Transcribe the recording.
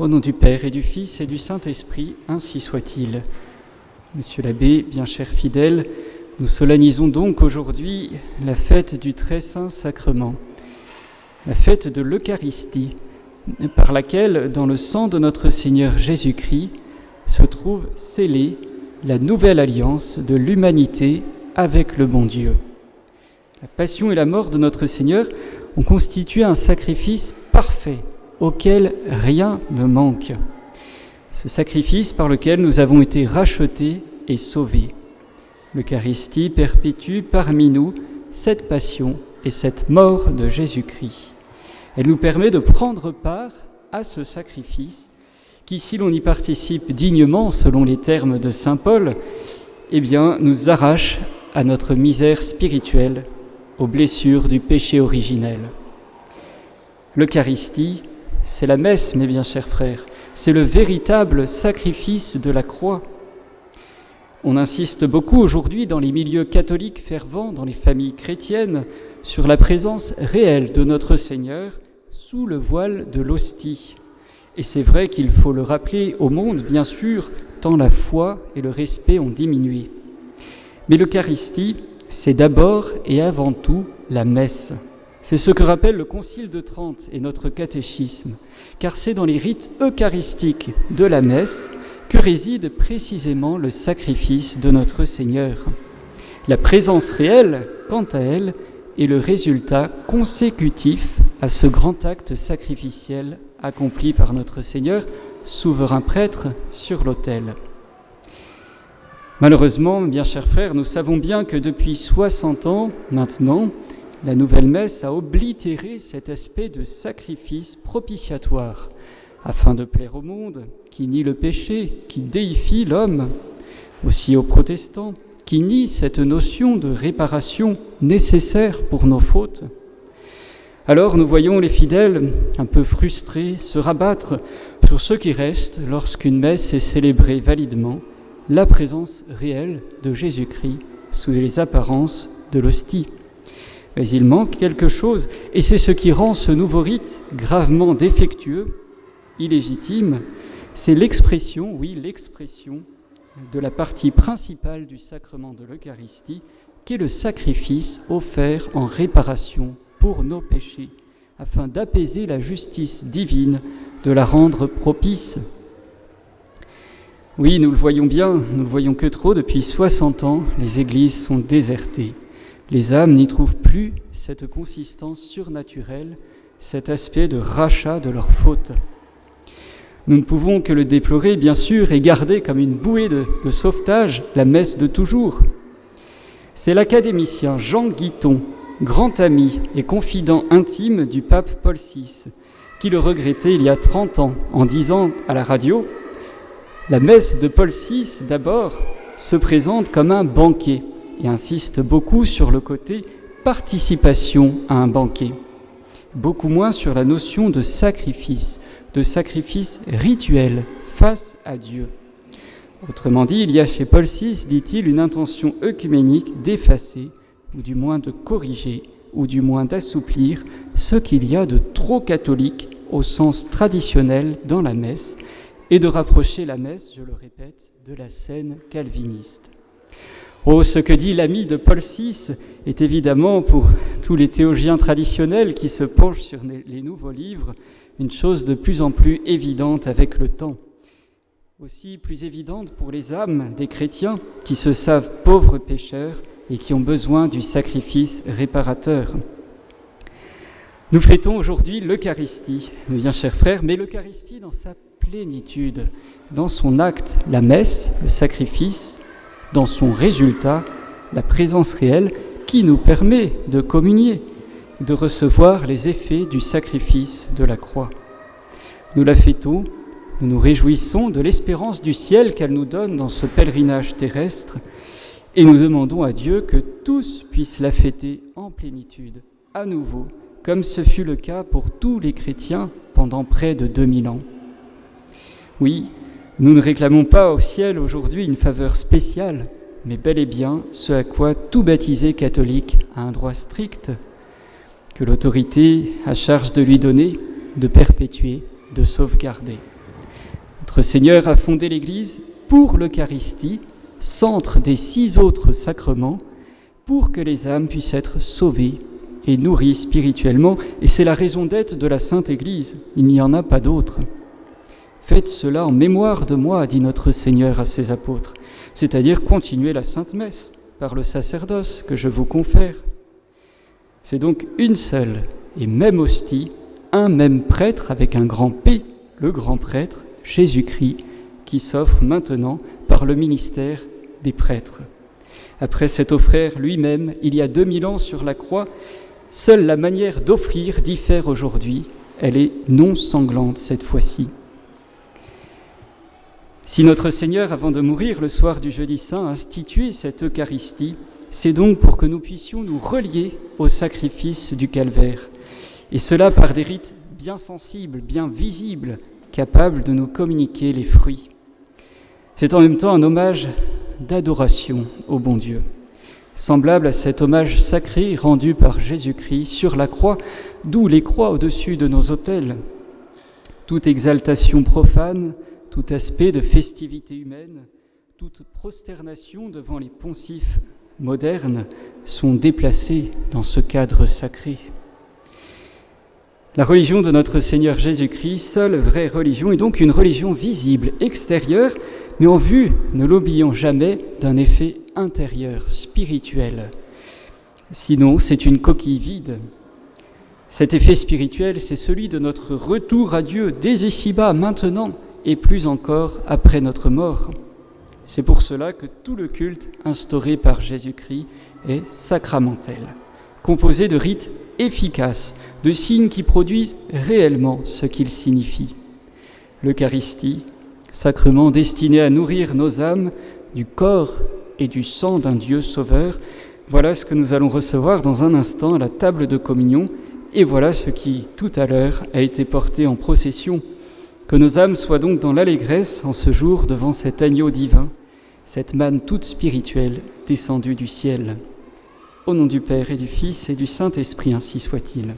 Au nom du Père et du Fils et du Saint-Esprit, ainsi soit-il. Monsieur l'abbé, bien cher fidèle, nous solennisons donc aujourd'hui la fête du Très Saint Sacrement, la fête de l'Eucharistie, par laquelle, dans le sang de notre Seigneur Jésus-Christ, se trouve scellée la nouvelle alliance de l'humanité avec le bon Dieu. La passion et la mort de notre Seigneur ont constitué un sacrifice parfait, auquel rien ne manque. Ce sacrifice par lequel nous avons été rachetés et sauvés. L'Eucharistie perpétue parmi nous cette passion et cette mort de Jésus-Christ. Elle nous permet de prendre part à ce sacrifice qui, si l'on y participe dignement, selon les termes de saint Paul, nous arrache à notre misère spirituelle, aux blessures du péché originel. L'Eucharistie, c'est la messe, mes bien chers frères, c'est le véritable sacrifice de la croix. On insiste beaucoup aujourd'hui dans les milieux catholiques fervents, dans les familles chrétiennes, sur la présence réelle de notre Seigneur sous le voile de l'hostie. Et c'est vrai qu'il faut le rappeler au monde, bien sûr, tant la foi et le respect ont diminué. Mais l'Eucharistie, c'est d'abord et avant tout la messe. C'est ce que rappelle le Concile de Trente et notre catéchisme, car c'est dans les rites eucharistiques de la messe que réside précisément le sacrifice de notre Seigneur. La présence réelle, quant à elle, est le résultat consécutif à ce grand acte sacrificiel accompli par notre Seigneur, souverain prêtre, sur l'autel. Malheureusement, bien chers frères, nous savons bien que depuis 60 ans maintenant, la nouvelle messe a oblitéré cet aspect de sacrifice propitiatoire, afin de plaire au monde, qui nie le péché, qui déifie l'homme, aussi aux protestants, qui nie cette notion de réparation nécessaire pour nos fautes. Alors nous voyons les fidèles, un peu frustrés, se rabattre sur ce qui reste lorsqu'une messe est célébrée validement, la présence réelle de Jésus-Christ sous les apparences de l'hostie. Mais il manque quelque chose, et c'est ce qui rend ce nouveau rite gravement défectueux, illégitime, c'est l'expression de la partie principale du sacrement de l'Eucharistie, qui est le sacrifice offert en réparation pour nos péchés, afin d'apaiser la justice divine, de la rendre propice. Oui, nous le voyons bien, nous le voyons que trop, depuis 60 ans, les églises sont désertées. Les âmes n'y trouvent plus cette consistance surnaturelle, cet aspect de rachat de leurs fautes. Nous ne pouvons que le déplorer, bien sûr, et garder comme une bouée de sauvetage la messe de toujours. C'est l'académicien Jean Guiton, grand ami et confident intime du pape Paul VI, qui le regrettait il y a 30 ans en disant à la radio « La messe de Paul VI, d'abord, se présente comme un banquet » et insiste beaucoup sur le côté participation à un banquet, beaucoup moins sur la notion de sacrifice rituel face à Dieu. Autrement dit, il y a chez Paul VI, dit-il, une intention œcuménique d'effacer, ou du moins de corriger, ou du moins d'assouplir ce qu'il y a de trop catholique au sens traditionnel dans la messe, et de rapprocher la messe, je le répète, de la scène calviniste. Oh, ce que dit l'ami de Paul VI est évidemment, pour tous les théologiens traditionnels qui se penchent sur les nouveaux livres, une chose de plus en plus évidente avec le temps. Aussi plus évidente pour les âmes des chrétiens qui se savent pauvres pécheurs et qui ont besoin du sacrifice réparateur. Nous fêtons aujourd'hui l'Eucharistie, mes bien chers frères, mais l'Eucharistie dans sa plénitude, dans son acte, la messe, le sacrifice, dans son résultat, la présence réelle qui nous permet de communier, de recevoir les effets du sacrifice de la croix. Nous la fêtons, nous nous réjouissons de l'espérance du ciel qu'elle nous donne dans ce pèlerinage terrestre et nous demandons à Dieu que tous puissent la fêter en plénitude, à nouveau, comme ce fut le cas pour tous les chrétiens pendant près de 2000 ans. Oui, nous ne réclamons pas au ciel aujourd'hui une faveur spéciale, mais bel et bien ce à quoi tout baptisé catholique a un droit strict, que l'autorité a charge de lui donner, de perpétuer, de sauvegarder. Notre Seigneur a fondé l'Église pour l'Eucharistie, centre des 6 autres sacrements, pour que les âmes puissent être sauvées et nourries spirituellement. Et c'est la raison d'être de la Sainte Église. Il n'y en a pas d'autre. Faites cela en mémoire de moi, dit notre Seigneur à ses apôtres, c'est-à-dire continuer la Sainte Messe par le sacerdoce que je vous confère. C'est donc une seule et même hostie, un même prêtre avec un grand P, le grand prêtre, Jésus-Christ, qui s'offre maintenant par le ministère des prêtres. Après s'être offert lui-même, il y a 2000 ans sur la croix, seule la manière d'offrir diffère aujourd'hui. Elle est non sanglante cette fois-ci. Si notre Seigneur, avant de mourir le soir du Jeudi Saint, a institué cette Eucharistie, c'est donc pour que nous puissions nous relier au sacrifice du Calvaire, et cela par des rites bien sensibles, bien visibles, capables de nous communiquer les fruits. C'est en même temps un hommage d'adoration au bon Dieu, semblable à cet hommage sacré rendu par Jésus-Christ sur la croix, d'où les croix au-dessus de nos autels. Toute exaltation profane, tout aspect de festivité humaine, toute prosternation devant les poncifs modernes sont déplacés dans ce cadre sacré. La religion de notre Seigneur Jésus-Christ, seule vraie religion, est donc une religion visible, extérieure, mais en vue, ne l'oublions jamais, d'un effet intérieur, spirituel. Sinon, c'est une coquille vide. Cet effet spirituel, c'est celui de notre retour à Dieu dès ici-bas, maintenant, et plus encore après notre mort. C'est pour cela que tout le culte instauré par Jésus-Christ est sacramentel, composé de rites efficaces, de signes qui produisent réellement ce qu'ils signifient. L'Eucharistie, sacrement destiné à nourrir nos âmes du corps et du sang d'un Dieu sauveur, voilà ce que nous allons recevoir dans un instant à la table de communion, et voilà ce qui, tout à l'heure, a été porté en procession. Que nos âmes soient donc dans l'allégresse en ce jour devant cet agneau divin, cette manne toute spirituelle descendue du ciel. Au nom du Père et du Fils et du Saint-Esprit, ainsi soit-il.